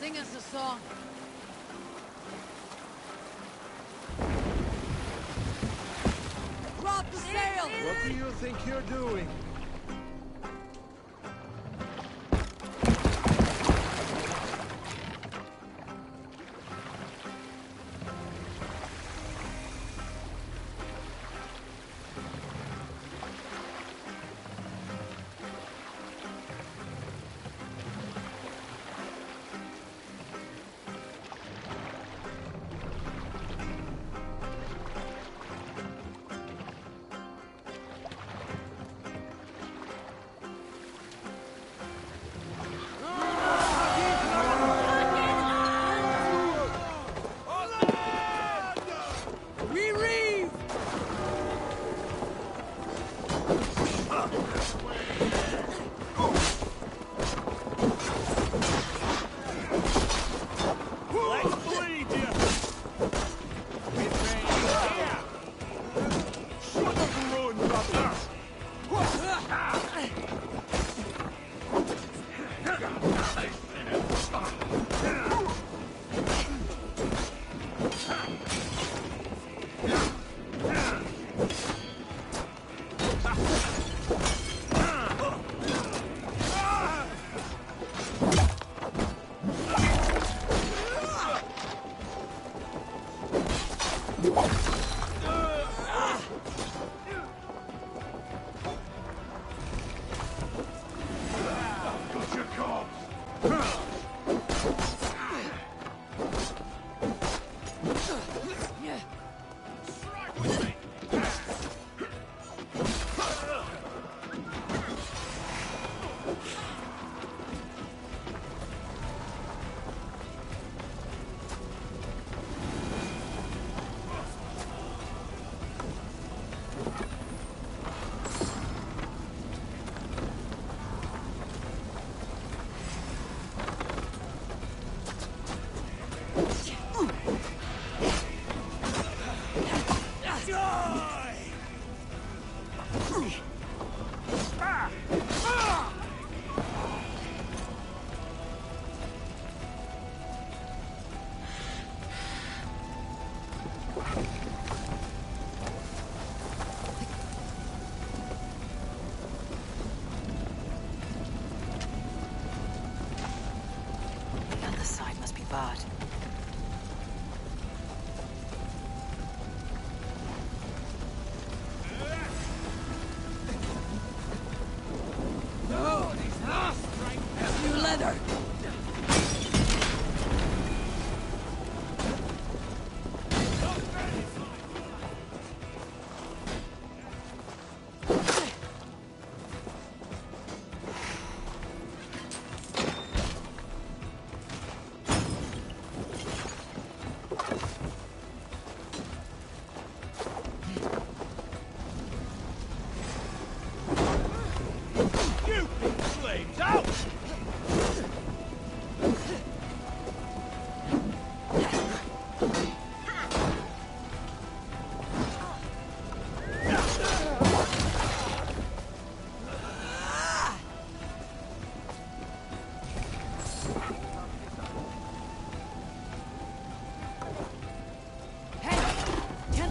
Sing us a song. Drop the sail! What do you think you're doing? But No! You leather!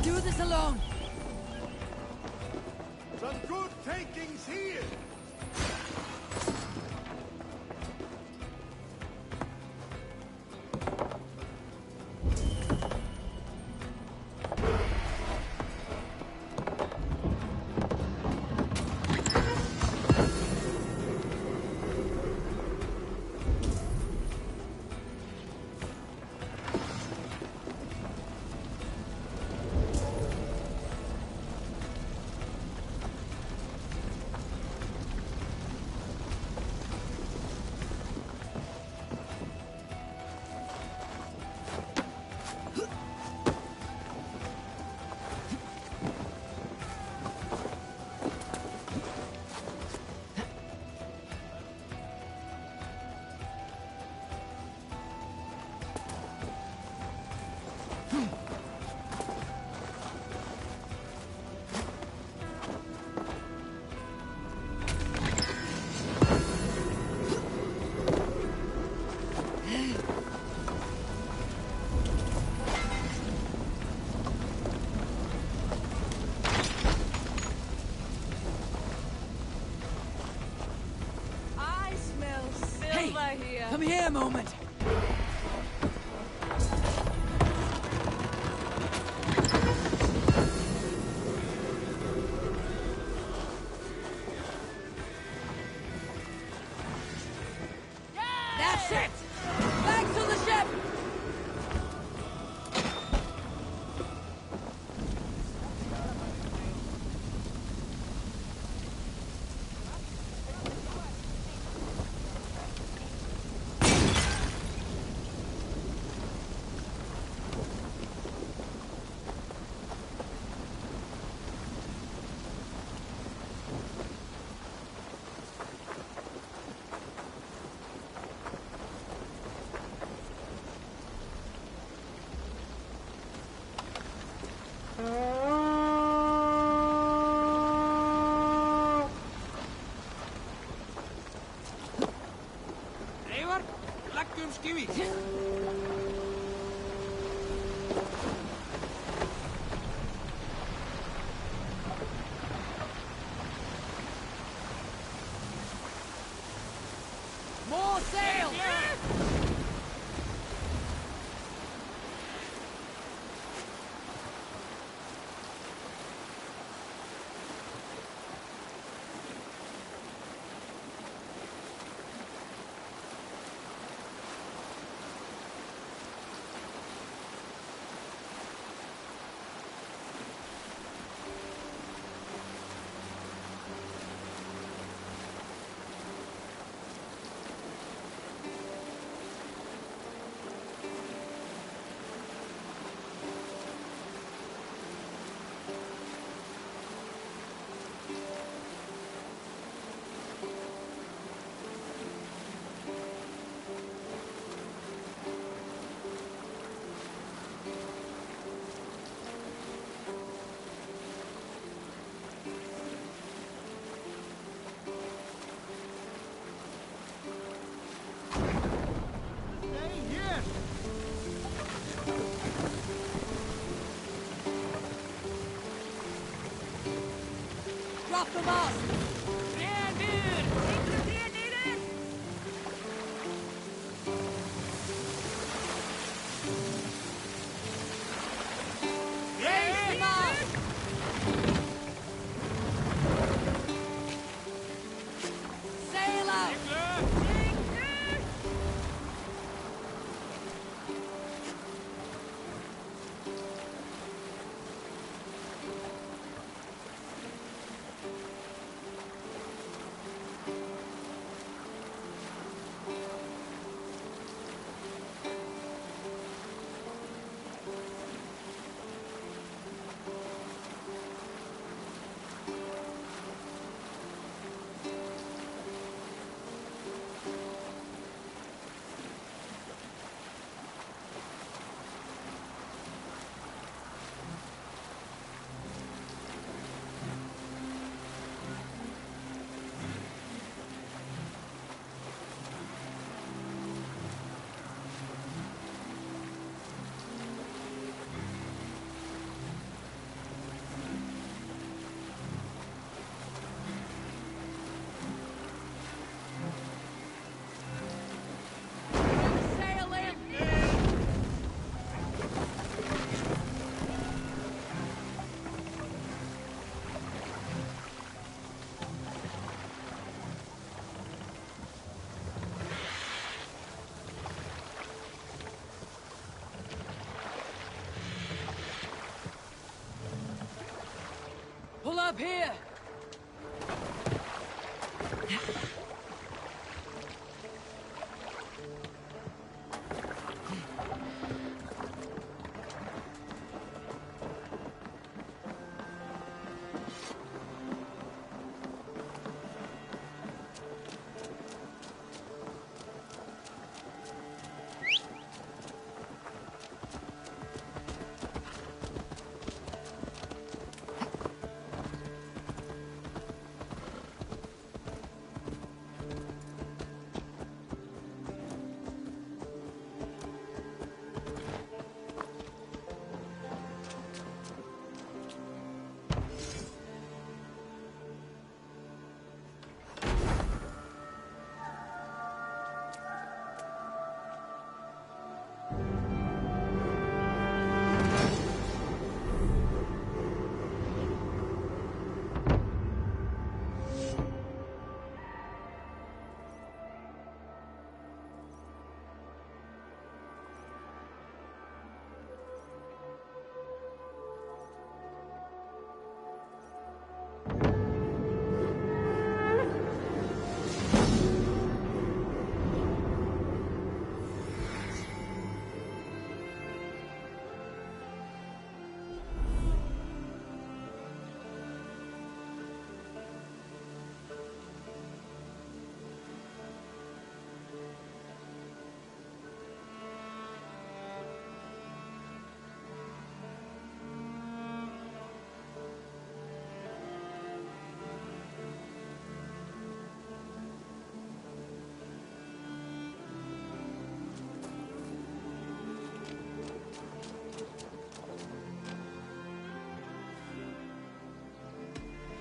Do this alone! Some good takings here! Come here a moment. That's it! Back to the ship! Eivor, leggjum skífi! More sail! Drop the mast! Raise the mast! Sail out! Sail in! Pull up here!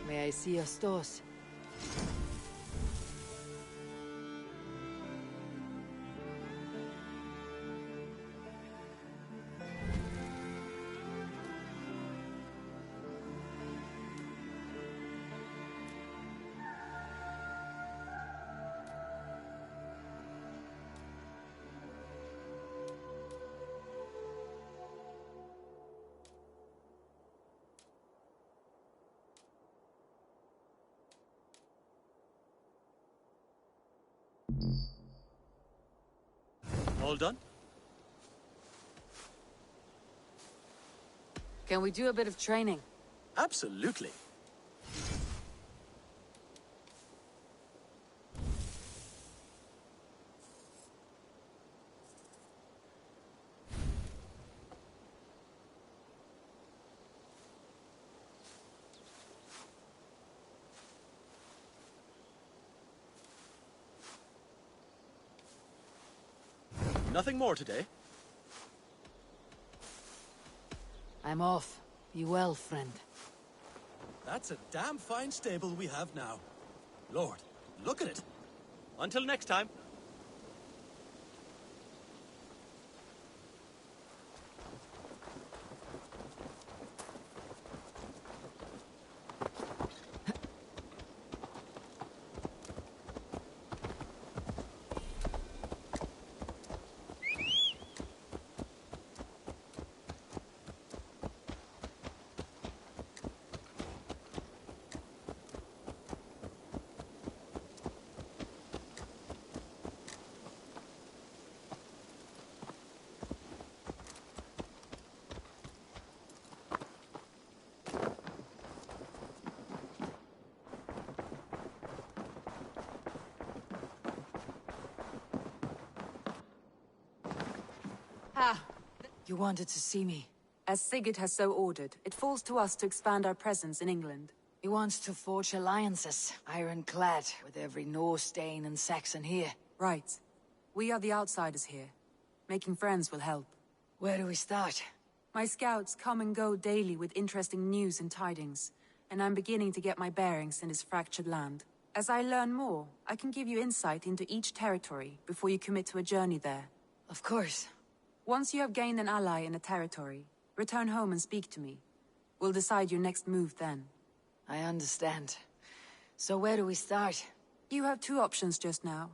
May I see your stores? All done? Can we do a bit of training? Absolutely. Nothing more today? I'm off. Be well, friend. That's a damn fine stable we have now. Lord, look at it. Until next time. Ah, You wanted to see me. as Sigurd has so ordered, it falls to us to expand our presence in England. He wants to forge alliances, ironclad, with every Norse, Dane, and Saxon here. Right. We are the outsiders here. Making friends will help. Where do we start? My scouts come and go daily with interesting news and tidings, and I'm beginning to get my bearings in this fractured land. As I learn more, I can give you insight into each territory before you commit to a journey there. Of course. Once you have gained an ally in a territory, return home and speak to me. We'll decide your next move then. I understand. So where do we start? You have two options just now.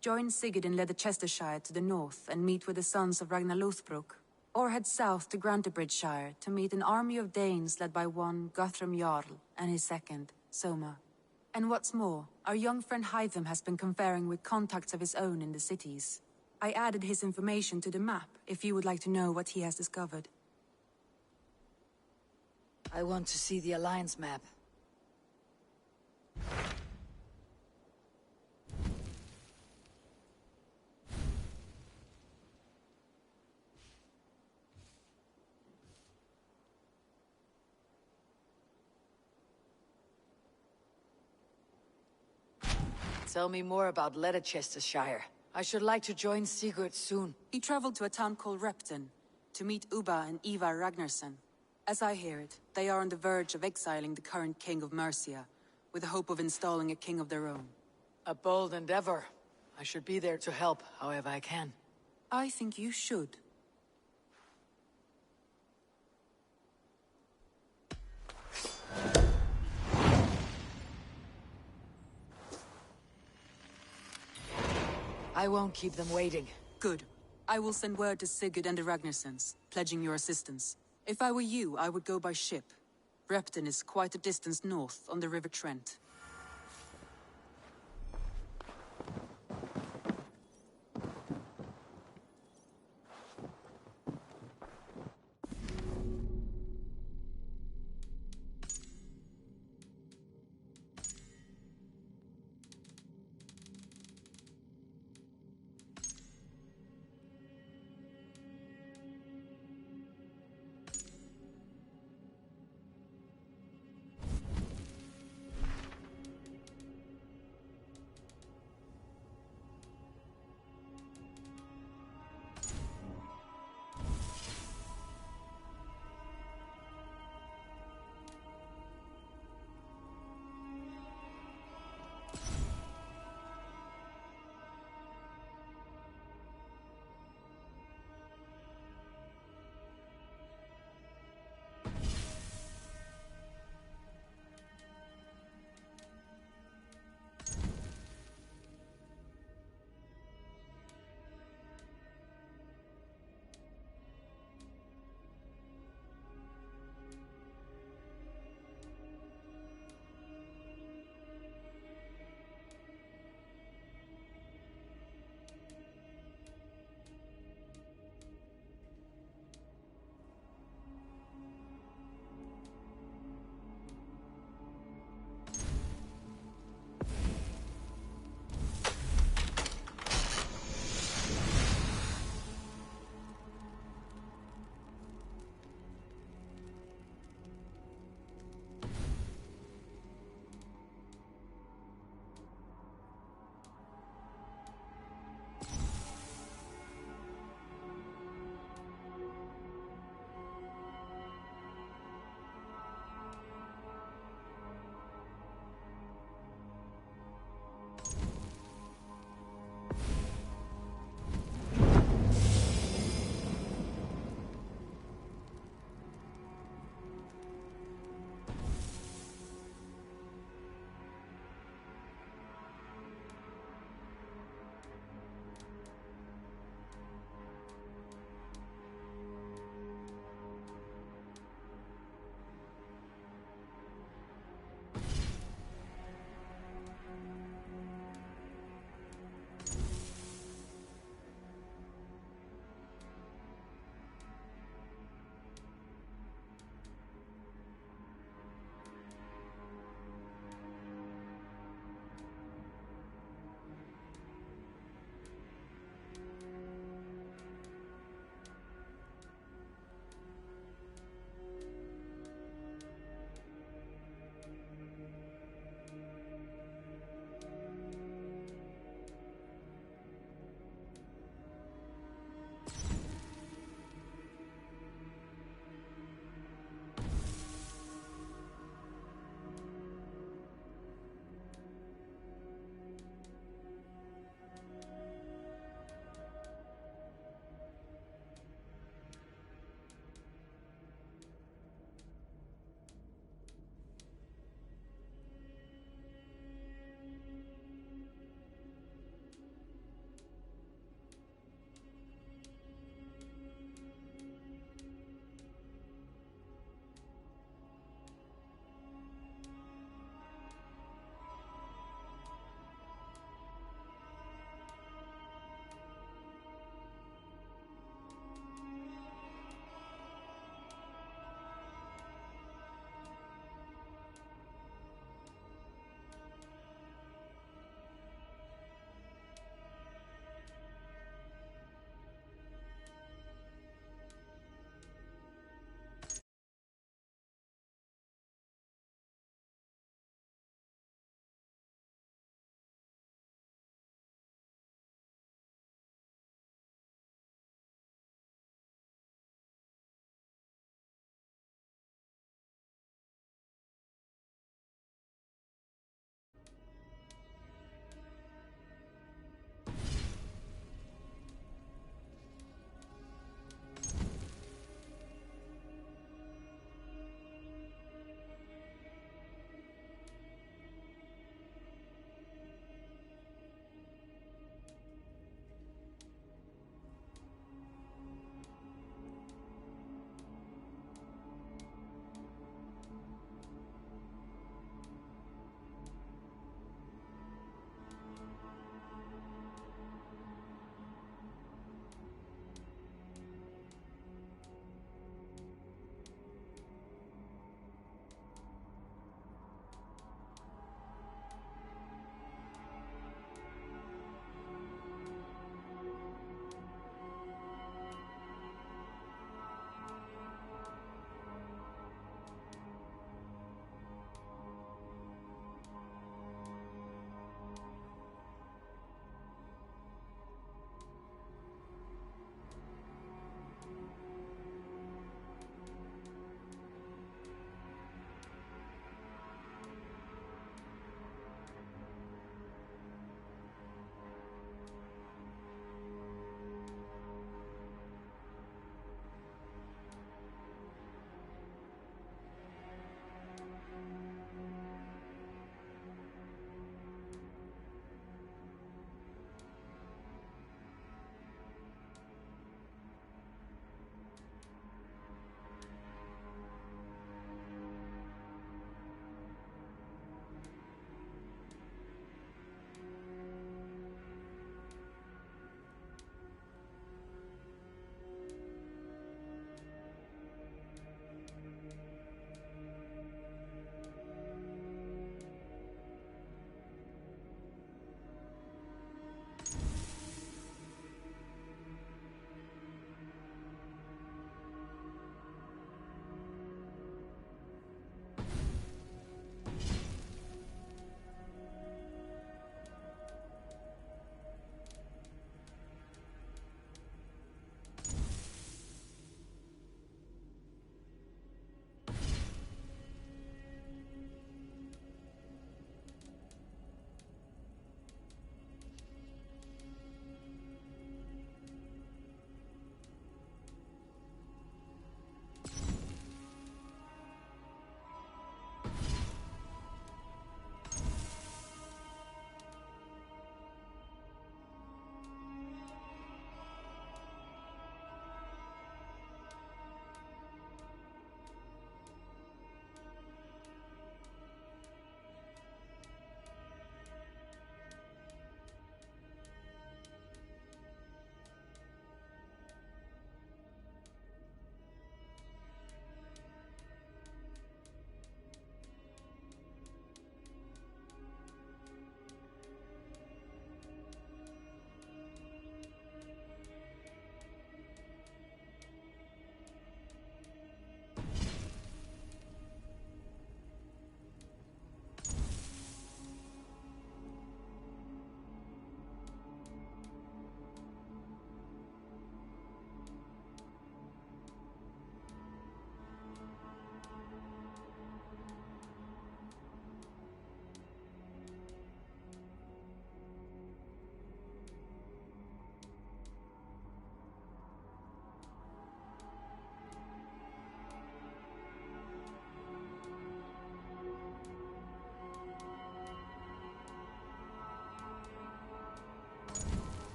Join Sigurd in Leicestershire to the north and meet with the sons of Ragnar Lothbrok, or head south to Grantebridgeshire to meet an army of Danes led by one Guthrum Jarl and his second, Soma. And what's more, our young friend Hytham has been conferring with contacts of his own in the cities. I added his information to the map if you would like to know what he has discovered. I want to see the Alliance map. Tell me more about Leicestershire. I should like to join Sigurd soon. He traveled to a town called Repton to meet Ubba and Ivar Ragnarsson. As I hear it, they are on the verge of exiling the current king of Mercia, with the hope of installing a king of their own. A bold endeavor. I should be there to help, however I can. I think you should. I won't keep them waiting. Good. I will send word to Sigurd and the Ragnarssons, pledging your assistance. If I were you, I would go by ship. Repton is quite a distance north on the River Trent.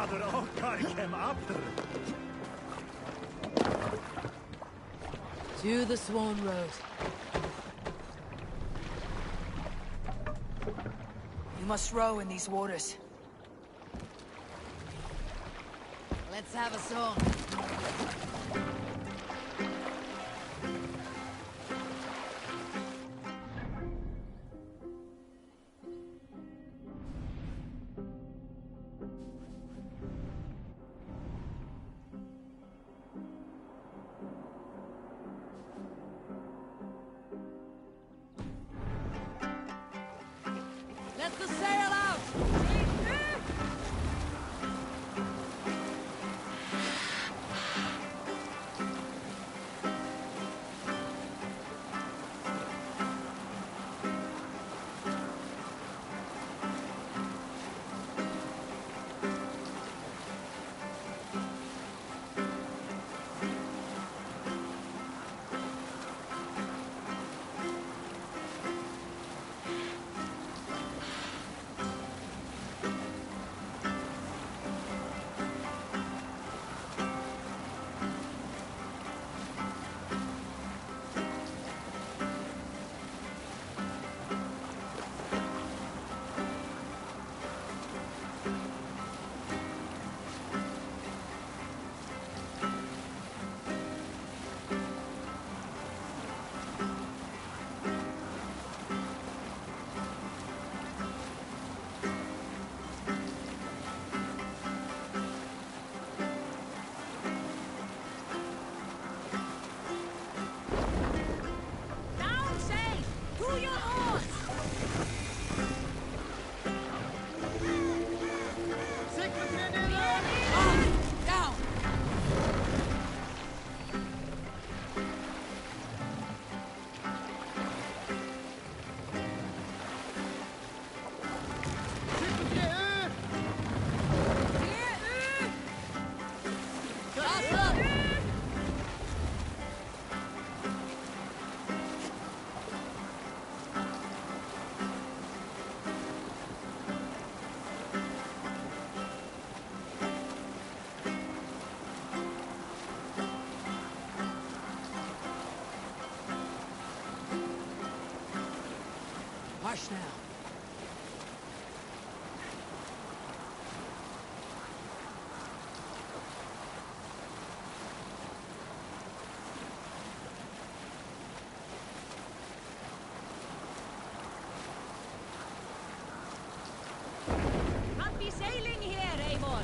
Father Okkar came after. To the Swan Road. You must row in these waters. Let's have a song. Let the sail out! Hush now. Can't be sailing here, Eivor.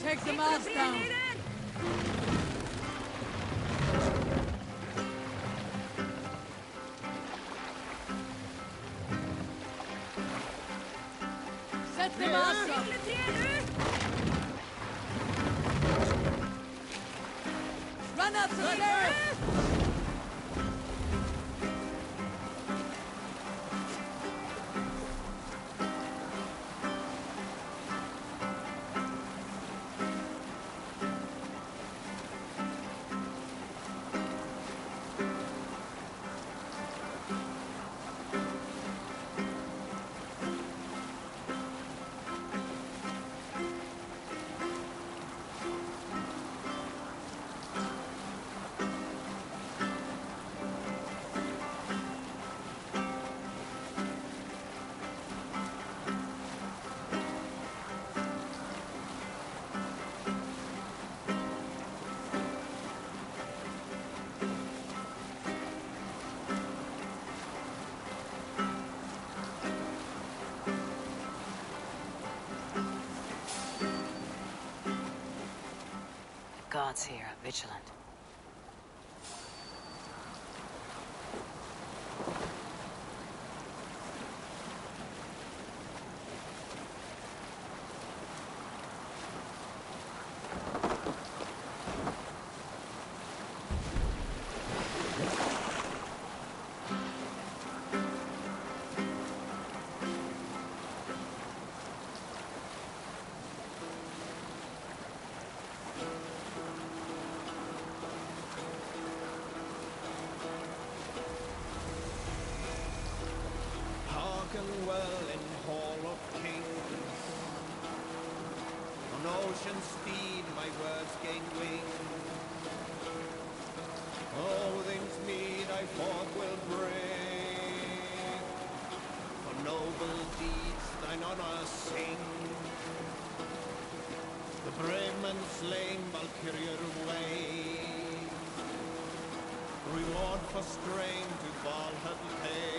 Take the mast down. Set the mast up. Run up the stairs. Gods here are vigilant. ocean steed, my words gain wing. Odin's mead I fought will bring. For noble deeds thine honor sing. The brave men slain Valkyrier way. Reward for strain to Valhalla pay.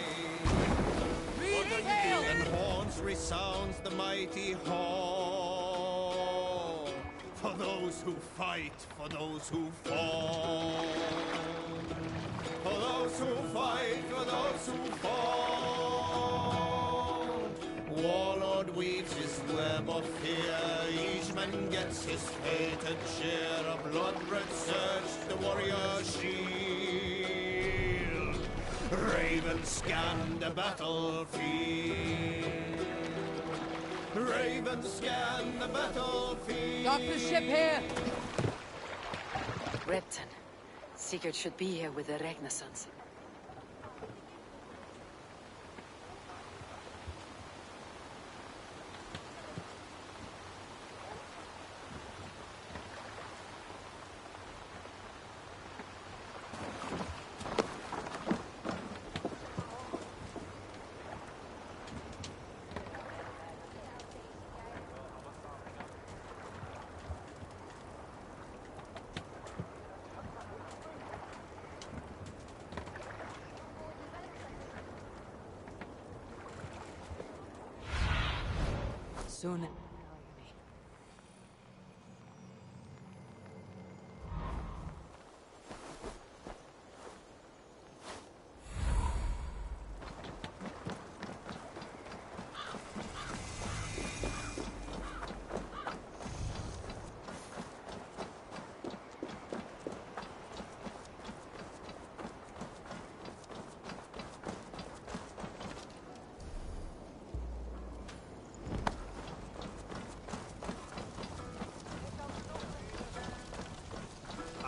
And horns resounds the mighty hall. For those who fight, for those who fall. For those who fight, for those who fall. Warlord weaves his web of fear. Each man gets his fated share. A blood-red surge, the warrior shield. Ravens scan the battlefield. Ravens scan the battlefield. Doctor ship here! Repton. Sigurd should be here with the Ragnarsons. Soon.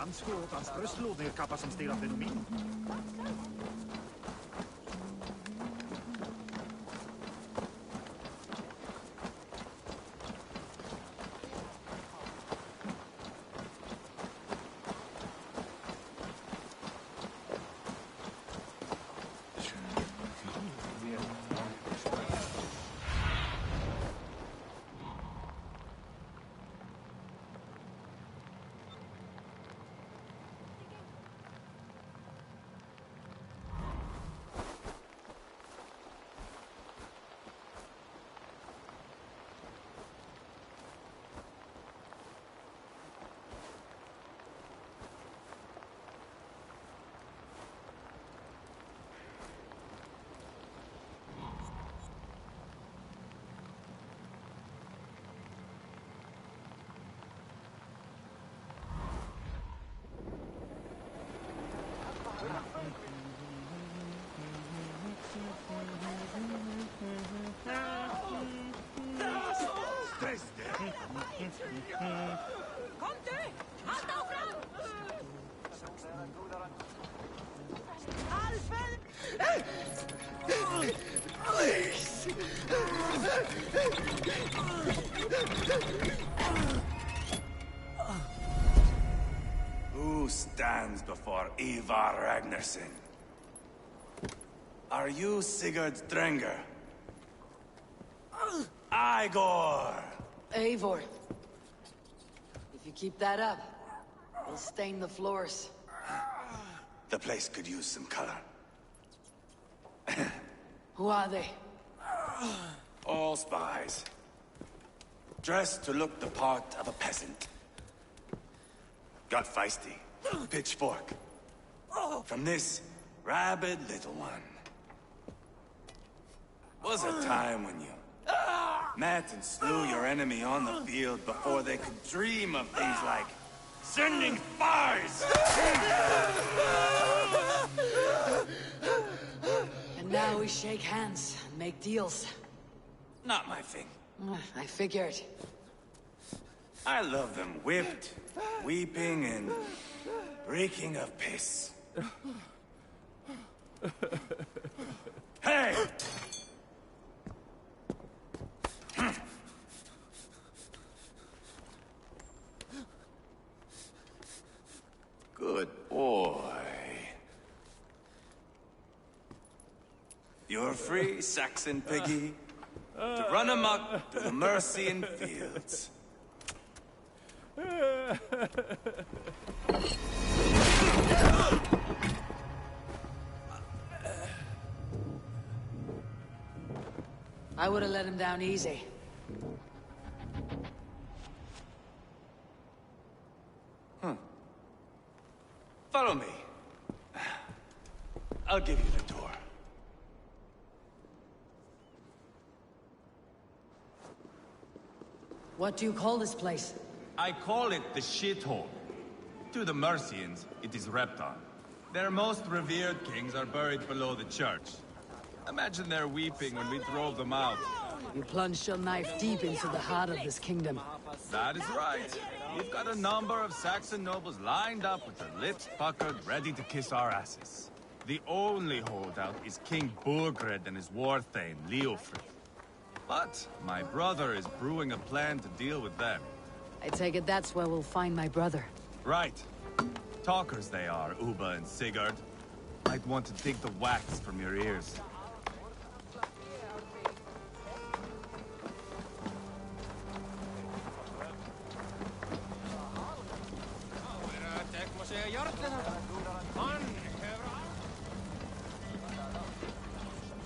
Anskåret als rustloder kapas en stela fenomen. Komdu! Halt áfram! Alfred! Who stands before Ivar Ragnarsson? Are you Sigurd Drenger? Igor! Eivor. If you keep that up, it'll stain the floors. The place could use some color. Who are they? All spies. Dressed to look the part of a peasant. Got feisty. Pitchfork. From this rabid little one. Was a time when you met and slew your enemy on the field before they could dream of things like sending spies! And now we shake hands and make deals. Not my thing. I figured. I love them whipped, weeping, and reeking of piss. Hey! You're free, Saxon piggy, to run amok through the Mercian fields. I would have let him down easy. Follow me. I'll give you the door. What do you call this place? I call it the shithole. To the Mercians, it is Repton. Their most revered kings are buried below the church. Imagine their weeping when we drove them out. You plunged your knife deep into the heart of this kingdom. That is right. We've got a number of Saxon nobles lined up with their lips puckered, ready to kiss our asses. The only holdout is King Burgred and his war thane, Leofrid. But my brother is brewing a plan to deal with them. I take it that's where we'll find my brother. Right. Talkers they are, Uba and Sigurd. Might want to dig the wax from your ears.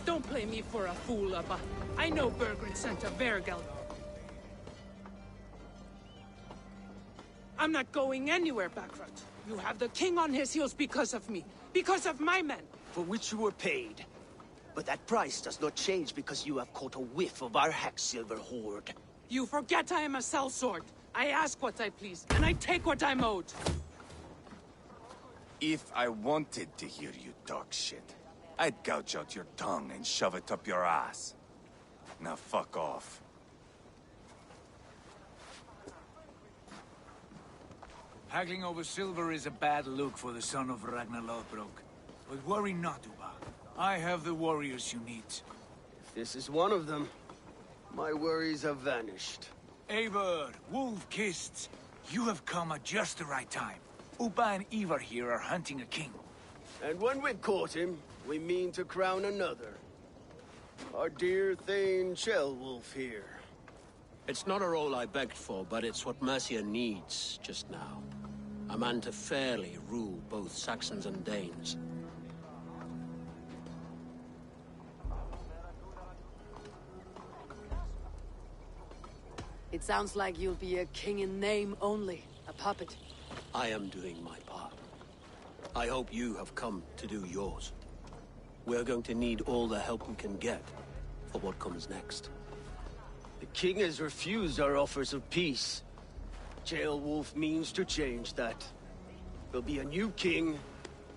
Don't play me for a fool, Abba. I know Bergren sent a Vergel. I'm not going anywhere, Backrut. You have the king on his heels because of me. Because of my men. For which you were paid. But that price does not change because you have caught a whiff of our Hacksilver hoard. You forget I am a sellsword. I ask what I please, and I take what I'm owed. If I wanted to hear you talk shit, I'd gouge out your tongue and shove it up your ass. Now fuck off. Haggling over silver is a bad look for the son of Ragnar Lothbrok. But worry not, Uba. I have the warriors you need. If this is one of them, my worries have vanished. Eivor, Wolf-Kissed, you have come at just the right time. Uba and Ivar here are hunting a king. And when we've caught him, we mean to crown another. Our dear Thane Ceolwulf here. It's not a role I begged for, but it's what Mercia needs just now. A man to fairly rule both Saxons and Danes. It sounds like you'll be a king in name only, a puppet. I am doing my part. I hope you have come to do yours. We're going to need all the help we can get for what comes next. The king has refused our offers of peace. Ceolwulf means to change that. There'll be a new king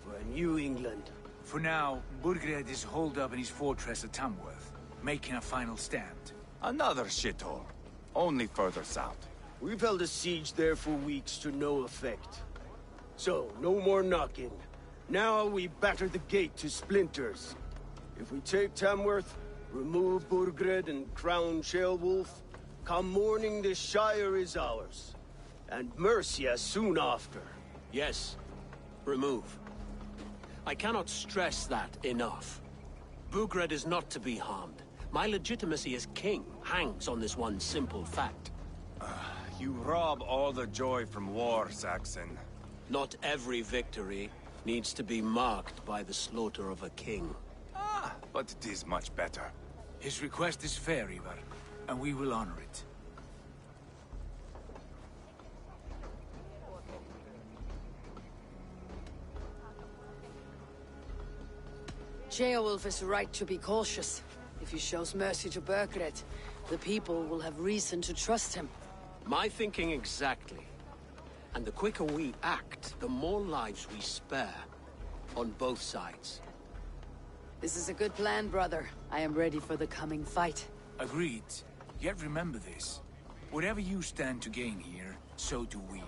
for a new England. For now, Burgred is holed up in his fortress at Tamworth, making a final stand. Another shithole. Only further south. We've held a siege there for weeks to no effect. So, no more knocking. Now we batter the gate to splinters. If we take Tamworth, remove Burgred and crown Ceolwulf, come morning the Shire is ours. And Mercia soon after. Yes, remove. I cannot stress that enough. Burgred is not to be harmed. My legitimacy as king hangs on this one simple fact. You rob all the joy from war, Saxon. Not every victory needs to be marked by the slaughter of a king. But it is much better. His request is fair, Ivar, and we will honor it. Ceolwulf is right to be cautious. If he shows mercy to Burgred, the people will have reason to trust him. My thinking exactly. And the quicker we act, the more lives we spare. On both sides. This is a good plan, brother. I am ready for the coming fight. Agreed. Yet remember this. Whatever you stand to gain here, so do we.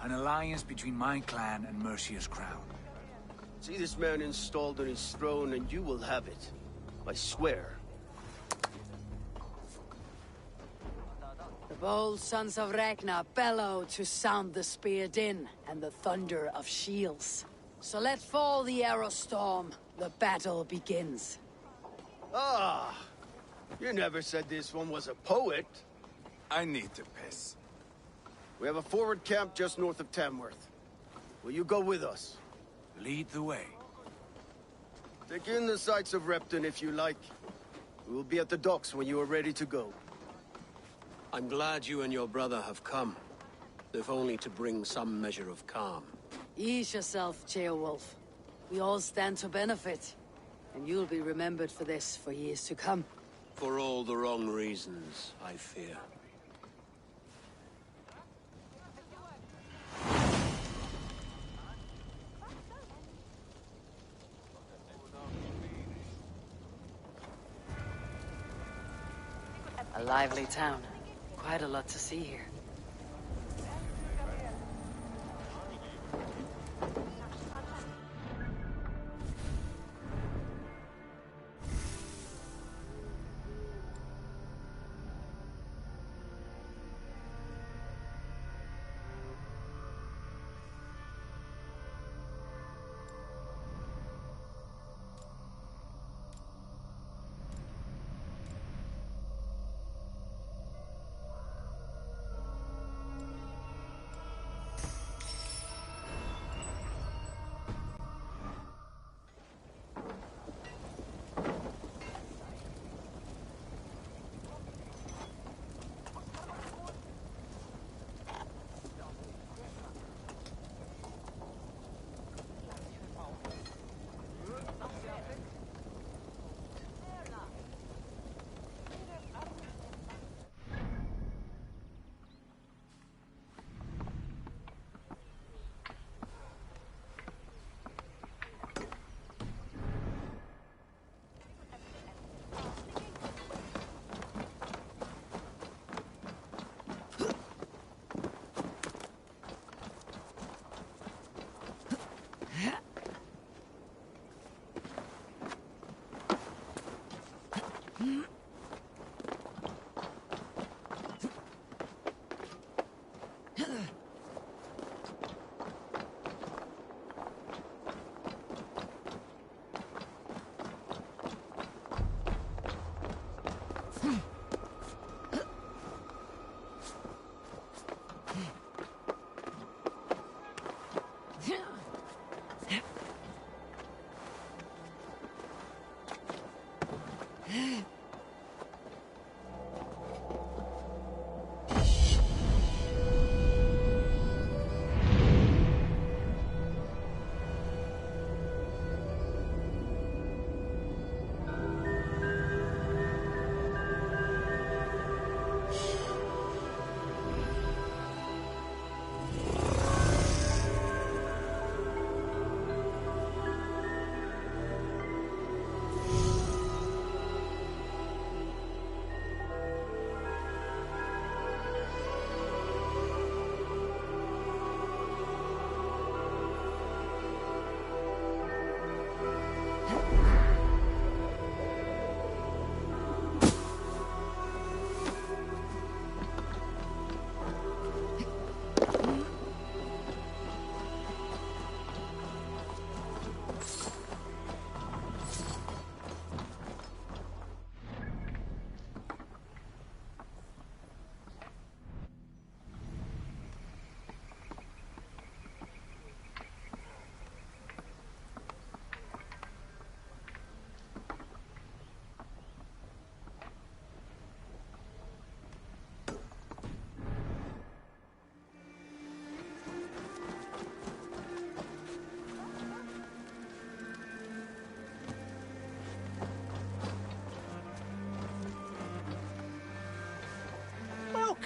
An alliance between my clan and Mercia's crown. See this man installed on his throne and you will have it. I swear. The bold sons of Ragnar bellow to sound the spear din and the thunder of shields. So let fall the arrow storm. The battle begins. Ah, you never said this one was a poet. I need to piss. We have a forward camp just north of Tamworth. Will you go with us? Lead the way. Take in the sights of Repton if you like. We will be at the docks when you are ready to go. I'm glad you and your brother have come, if only to bring some measure of calm. Ease yourself, Ceolwulf. We all stand to benefit. And you'll be remembered for this for years to come. For all the wrong reasons, I fear. A lively town. Quite a lot to see here.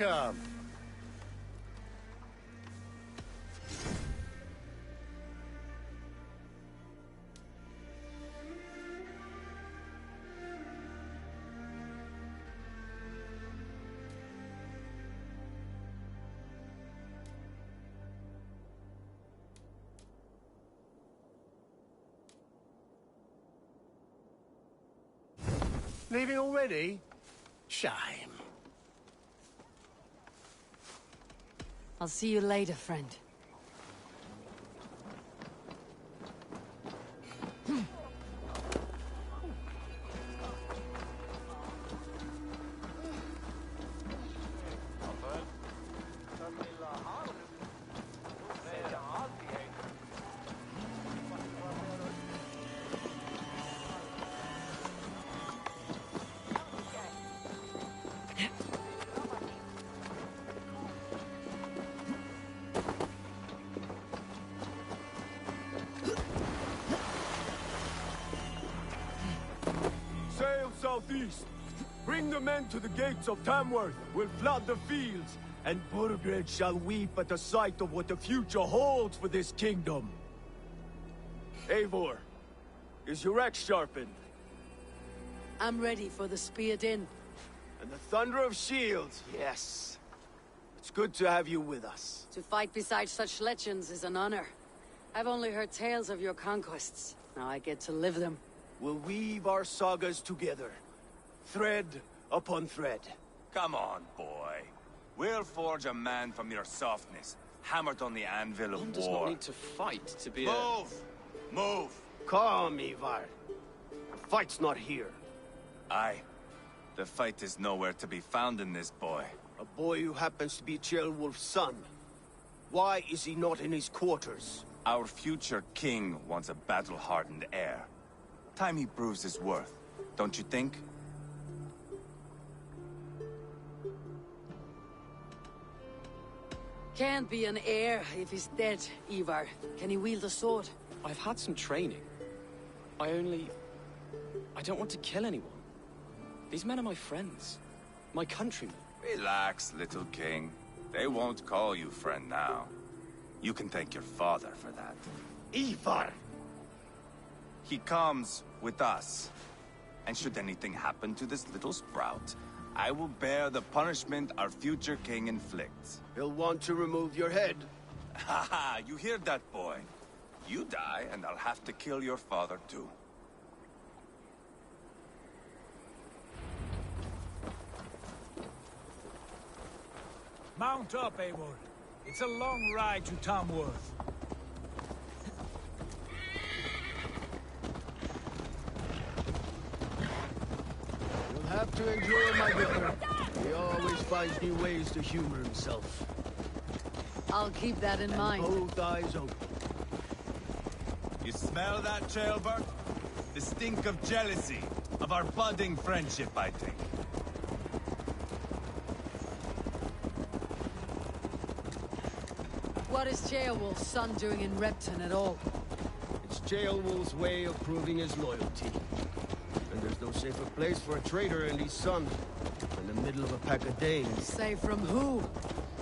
Welcome. Leaving already? Shame. I'll see you later, friend. southeast. Bring the men to the gates of Tamworth. We'll flood the fields, and Burgred shall weep at the sight of what the future holds for this kingdom. Eivor, is your axe sharpened? I'm ready for the spear din. And the thunder of shields, yes. It's good to have you with us. To fight beside such legends is an honor. I've only heard tales of your conquests. Now I get to live them. We'll weave our sagas together. Thread upon thread. Come on, boy. We'll forge a man from your softness, hammered on the anvil of One does war. not need to fight to be Move! Move! Calm, Ivar. The fight's not here. Aye. The fight is nowhere to be found in this boy. A boy who happens to be Ceolwulf's son. Why is he not in his quarters? Our future king wants a battle-hardened heir. Time he proves his worth, don't you think? Can't be an heir if he's dead, Ivar. Can he wield a sword? I've had some training. I don't want to kill anyone. These men are my friends. My countrymen. Relax, little king. They won't call you friend now. You can thank your father for that. Ivar! He comes with us. And should anything happen to this little sprout, I will bear the punishment our future king inflicts. He'll want to remove your head. Haha, you hear that, boy? You die, and I'll have to kill your father, too. Mount up, Eivor. It's a long ride to Tamworth. You'll have to endure my brother. He always finds new ways to humor himself. I'll keep that in mind. Both eyes open. You smell that, Ceolbert? The stink of jealousy, of our budding friendship, I think. What is Ceolwulf's son doing in Repton at all? It's Ceolwulf's way of proving his loyalty. And there's no safer place for a traitor and his son in the middle of a pack of Danes. Say from who?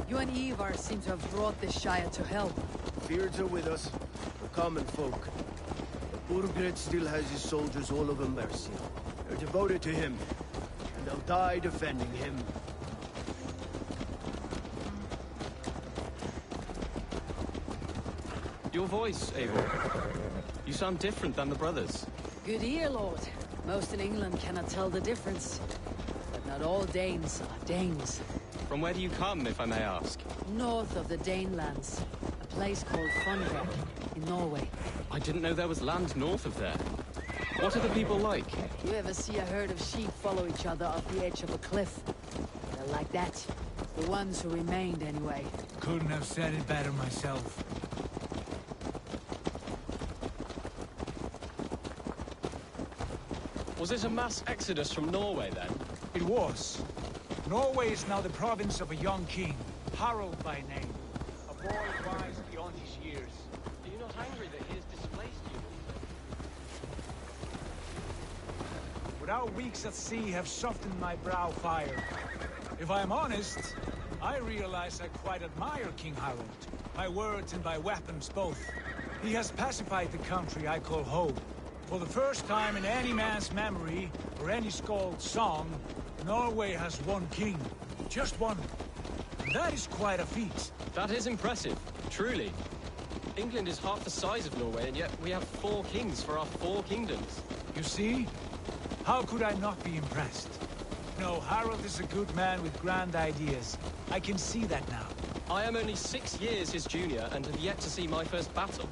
You and Ivar seem to have brought this Shire to hell. Beards are with us, the common folk. But Burgred still has his soldiers all over Mercia. They're devoted to him, and they'll die defending him. Your voice, Eivor. You sound different than the brothers. Good ear, Lord. Most in England cannot tell the difference. But not all Danes are Danes. From where do you come, if I may ask? North of the Danelands. A place called Fonrek, in Norway. I didn't know there was land north of there. What are the people like? You ever see a herd of sheep follow each other off the edge of a cliff? They're like that. The ones who remained, anyway. Couldn't have said it better myself. Was it a mass exodus from Norway, then? It was. Norway is now the province of a young king, Harald by name. A boy wise beyond his years. Are you not angry that he has displaced you? But our weeks at sea have softened my brow fire. If I am honest, I realize I quite admire King Harald. By words and by weapons both. He has pacified the country I call home. For the first time in any man's memory, or any skald's song, Norway has one king. Just one. And that is quite a feat. That is impressive, truly. England is half the size of Norway, and yet we have 4 kings for our 4 kingdoms. You see? How could I not be impressed? No, Harald is a good man with grand ideas. I can see that now. I am only 6 years his junior, and have yet to see my first battle.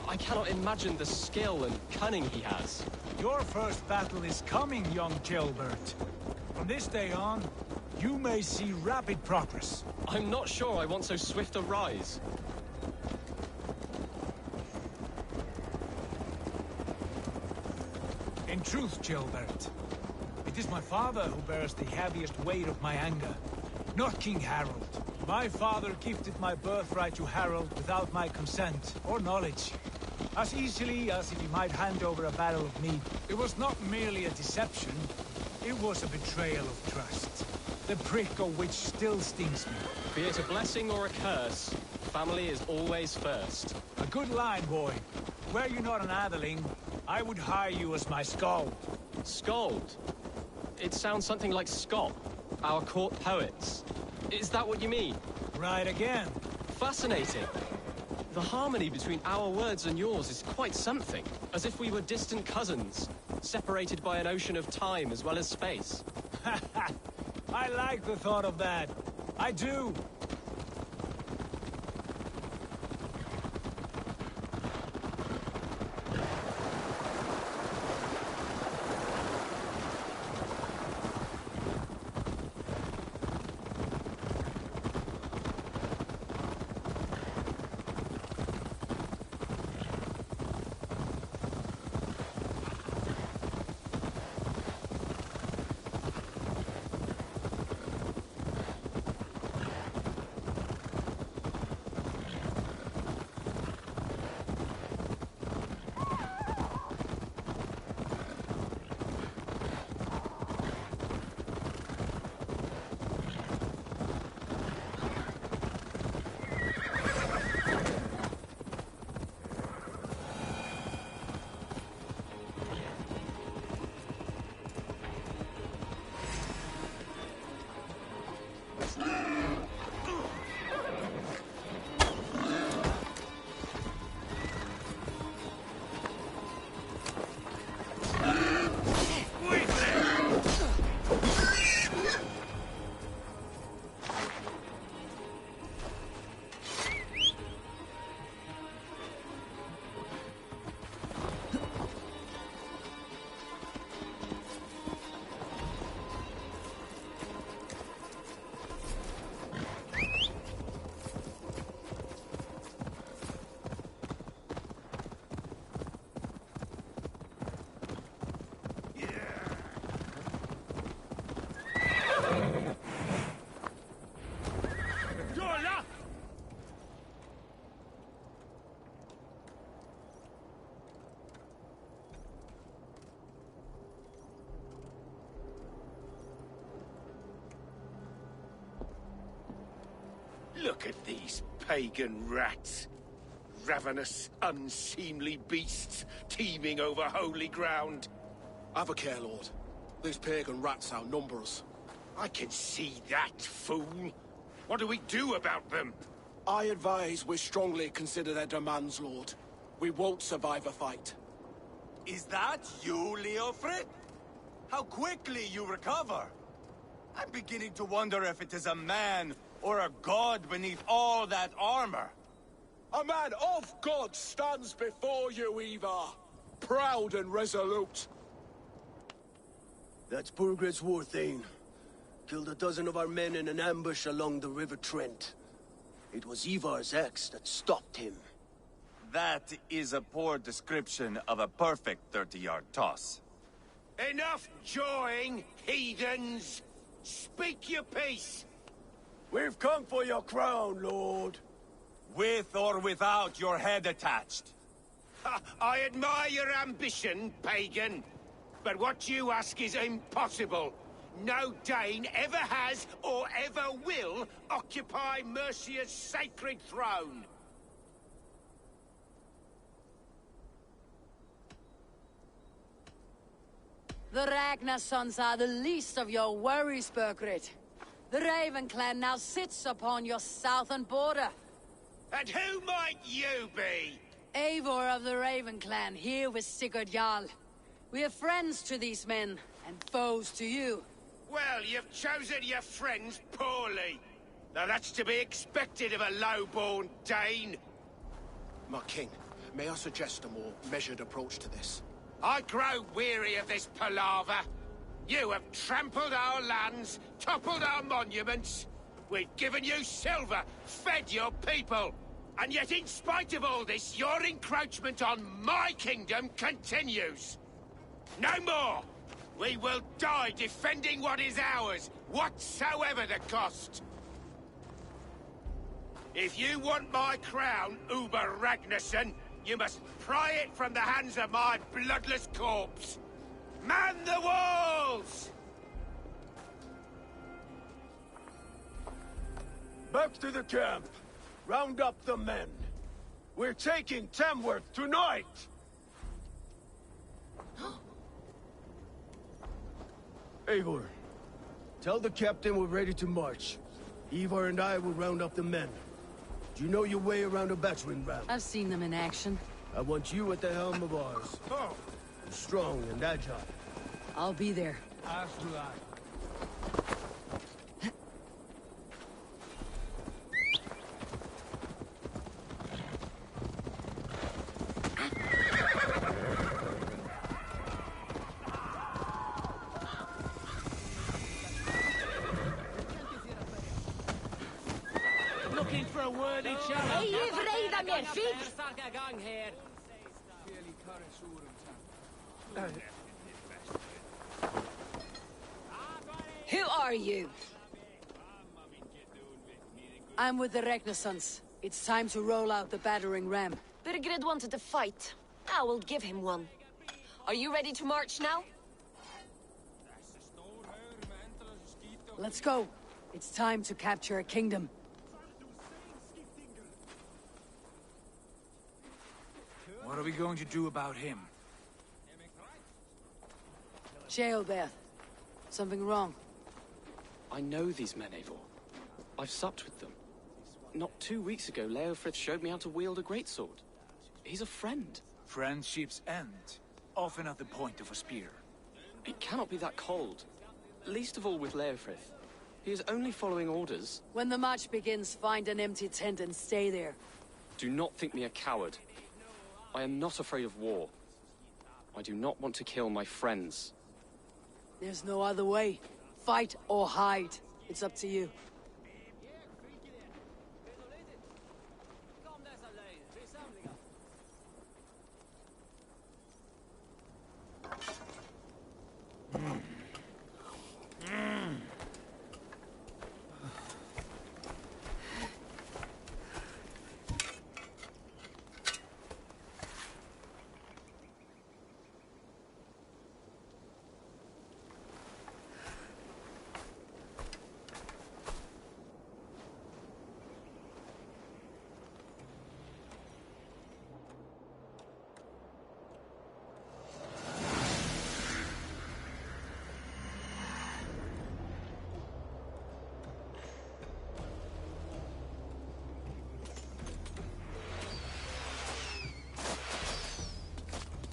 I cannot imagine the skill and cunning he has. Your first battle is coming, young Ceolbert. From this day on, you may see rapid progress. I'm not sure I want so swift a rise. In truth, Ceolbert, it is my father who bears the heaviest weight of my anger, not King Harald. My father gifted my birthright to Harald without my consent or knowledge. As easily as if he might hand over a barrel of mead. It was not merely a deception. It was a betrayal of trust. The prick of which still stings me. Be it a blessing or a curse, family is always first. A good line, boy. Were you not an atheling, I would hire you as my skald. Skald? It sounds something like Scott, our court poets. Is that what you mean? Right again. Fascinating. The harmony between our words and yours is quite something. As if we were distant cousins, separated by an ocean of time as well as space. I like the thought of that. I do. Look at these pagan rats. Ravenous, unseemly beasts teeming over holy ground. Have a care, Lord. These pagan rats outnumber us. I can see that, fool. What do we do about them? I advise we strongly consider their demands, Lord. We won't survive a fight. Is that you, Leofrid? How quickly you recover! I'm beginning to wonder if it is a man or a god beneath all that armor. A man of God stands before you, Ivar. Proud and resolute. That's Burgred's Warthane. Killed a dozen of our men in an ambush along the River Trent. It was Ivar's axe that stopped him. That is a poor description of a perfect 30-yard toss. Enough jawing, heathens! Speak your piece! We've come for your crown, Lord. With or without your head attached. I admire your ambition, pagan. But what you ask is impossible. No Dane ever has or ever will occupy Mercia's sacred throne. The Ragnar sons are the least of your worries, Burgred. The Raven clan now sits upon your southern border. And who might you be? Eivor of the Raven clan, here with Sigurd Jarl. We are friends to these men, and foes to you. Well, you've chosen your friends poorly. Now that's to be expected of a low-born Dane. My king, may I suggest a more measured approach to this? I grow weary of this palaver. You have trampled our lands, toppled our monuments. We've given you silver, fed your people. And yet in spite of all this, your encroachment on my kingdom continues. No more! We will die defending what is ours, whatsoever the cost. If you want my crown, Uber Ragnarsson, you must pry it from the hands of my bloodless corpse. Man the walls! Back to the camp. Round up the men. We're taking Tamworth tonight! Eivor, tell the captain we're ready to march. Ivar and I will round up the men. Do you know your way around a battering ram? I've seen them in action. I want you at the helm of ours. Oh. Strong and agile. I'll be there. As do I. Looking for a worthy challenge. Hey, you vreda mer fint! Who are you? I'm with the Renaissance. It's time to roll out the battering ram. Birgred wanted to fight. I will give him one. Are you ready to march now? Let's go. It's time to capture a kingdom. What are we going to do about him? Jail there. Something wrong. I know these men, Eivor. I've supped with them. Not 2 weeks ago, Leofrith showed me how to wield a greatsword. He's a friend. Friendships end, often at the point of a spear. It cannot be that cold. Least of all with Leofrith. He is only following orders. When the march begins, find an empty tent and stay there. Do not think me a coward. I am not afraid of war. I do not want to kill my friends. There's no other way. Fight or hide. It's up to you.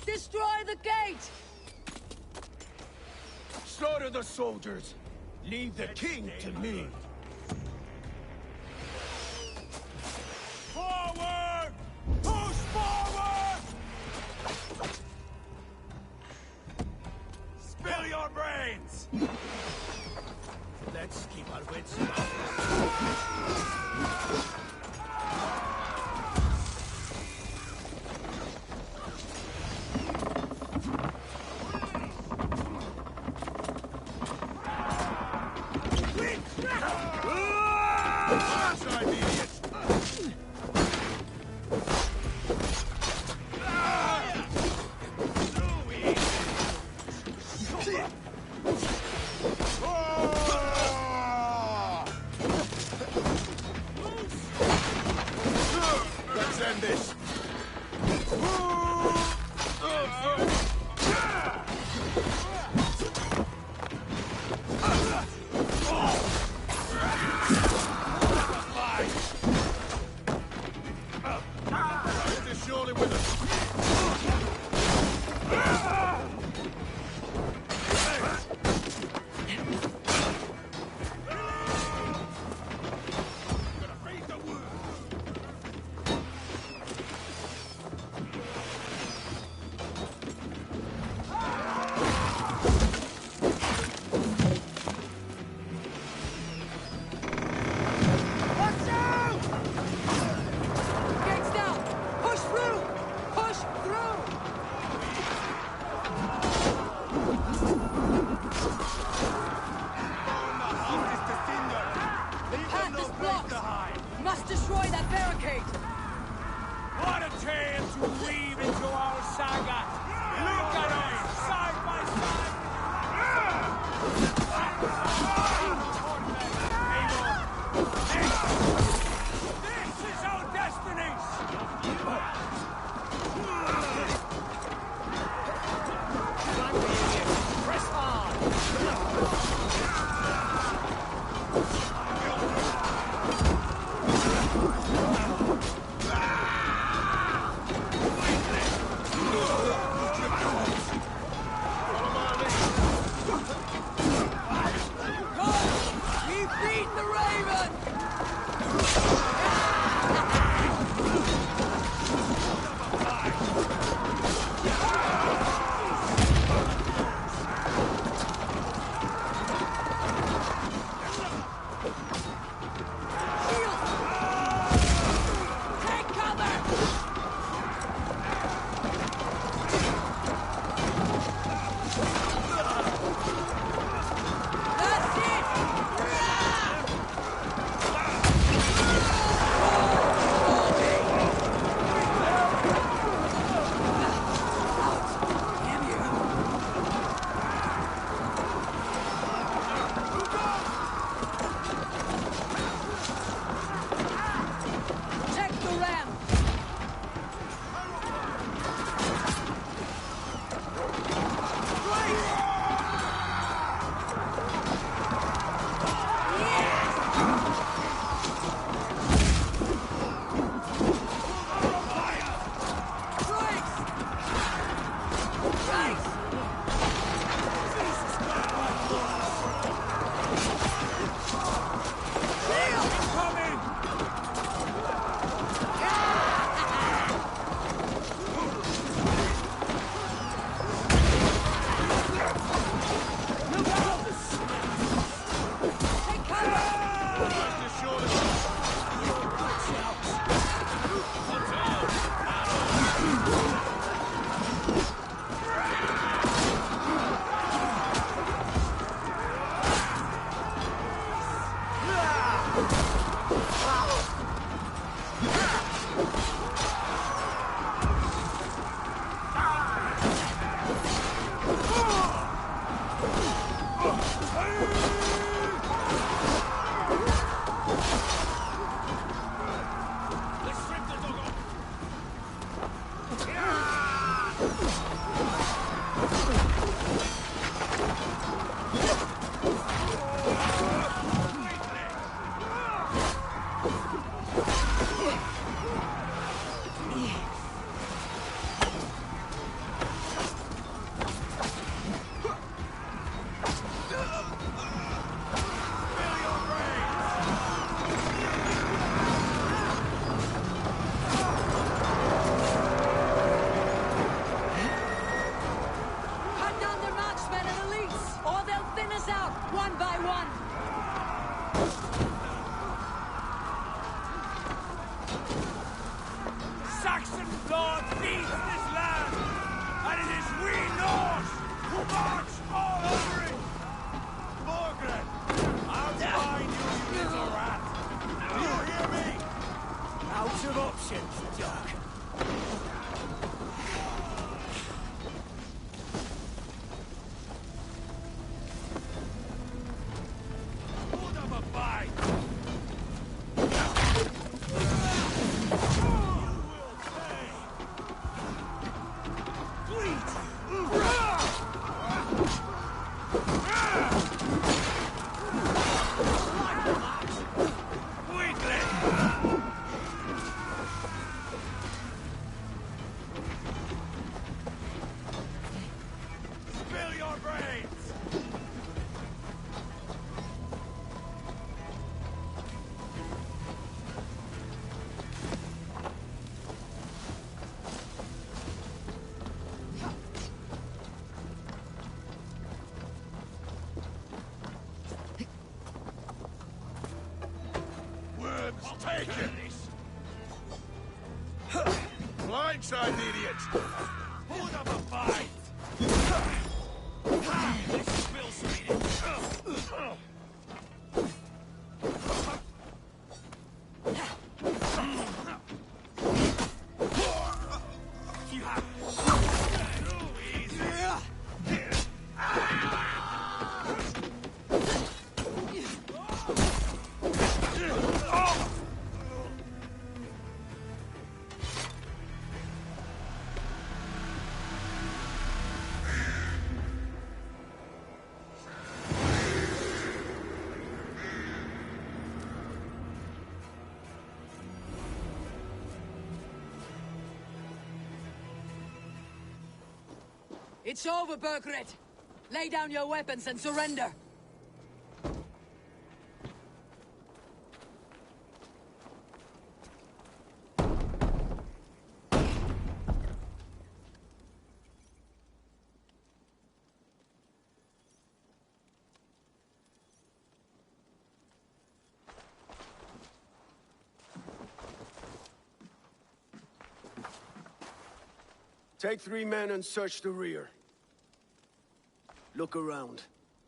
Destroy the gate! Slaughter the soldiers! Leave the king to me! Forward! Push forward! Spill your brains! Let's keep our wits about us. Let's end this! This is surely with us. Gates down! Push through! Push through! Path is blocked! Must destroy that barricade! What a tale to weave into our saga! Look at us, side by side! Eivor, next! Cut down their marksmen and elites, or they'll thin us out, one by one! Saxon blood feeds this land, and it is we Norse who march all over it! Borgred! I'll find you, you little rat! Do you hear me? Out of options, Doc. Hold up a fight! Spill your brains! Worms taken! Blindside, idiot! Hold up a fight! Let's spill some idiots! It's over, Burgred! Lay down your weapons and surrender! Take 3 men and search the rear. Look around.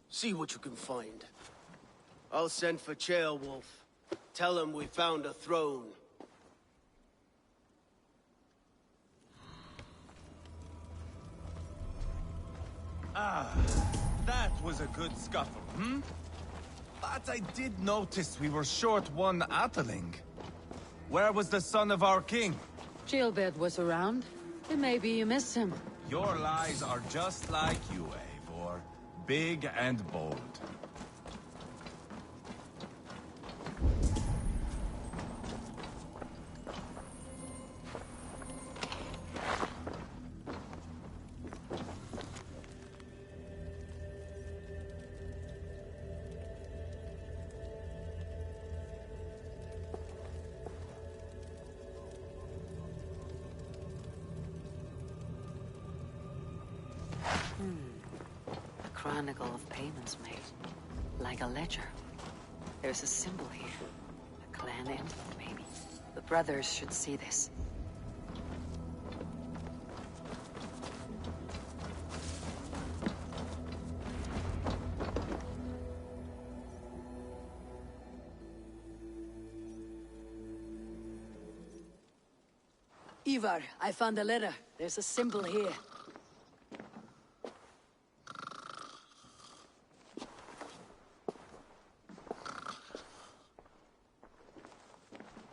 See what you can find. I'll send for Chaelwolf. Tell him we found a throne. Ah, that was a good scuffle, hmm? But I did notice we were short one Atheling. Where was the son of our king? Gilbert was around. Maybe you missed him. Your lies are just like you, Eivor. Big and bold. A chronicle of payments made. Like a ledger. There's a symbol here. A clan emblem, maybe. The brothers should see this. Ivar, I found a letter. There's a symbol here.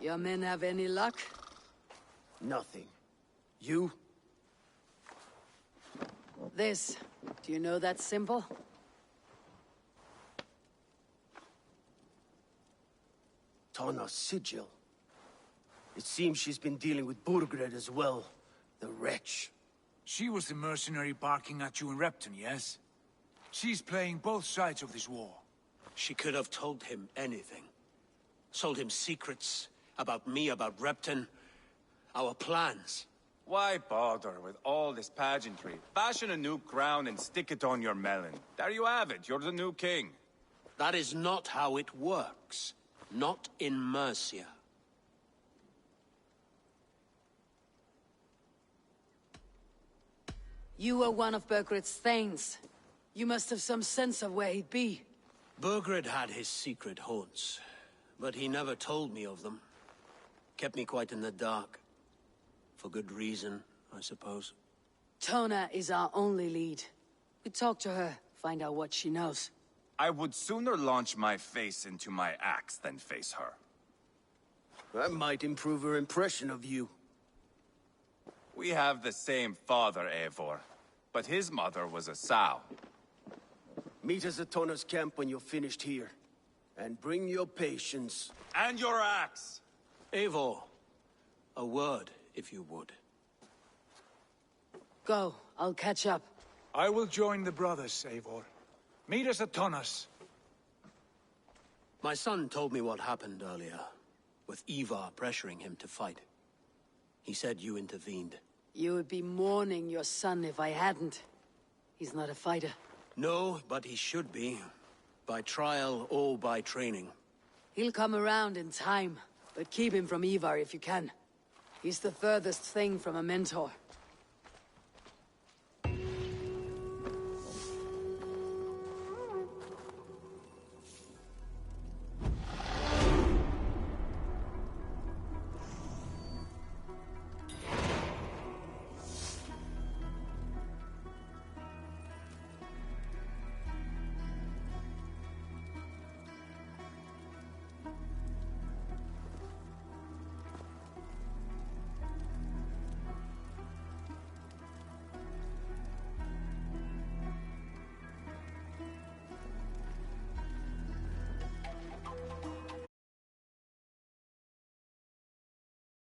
Your men have any luck? Nothing. You? This. Do you know that symbol? Tonna's sigil. It seems she's been dealing with Burgred as well. The wretch. She was the mercenary barking at you in Repton, yes? She's playing both sides of this war. She could have told him anything. Sold him secrets about me, about Repton, our plans. Why bother with all this pageantry? Fashion a new crown and stick it on your melon. There you have it, you're the new king. That is not how it works. Not in Mercia. You were one of Burgred's thanes. You must have some sense of where he'd be. Burgred had his secret haunts, but he never told me of them. Kept me quite in the dark. For good reason, I suppose. Tona is our only lead. We talk to her, find out what she knows. I would sooner launch my face into my axe than face her. That might improve her impression of you. We have the same father, Eivor, but his mother was a sow. Meet us at Tonna's camp when you're finished here. And bring your patience. And your axe! Eivor, a word, if you would. Go, I'll catch up. I will join the brothers, Eivor. Meet us at Tonna's. My son told me what happened earlier, with Ivar pressuring him to fight. He said you intervened. You would be mourning your son if I hadn't. He's not a fighter. No, but he should be. By trial or by training. He'll come around in time, but keep him from Ivar if you can. He's the furthest thing from a mentor.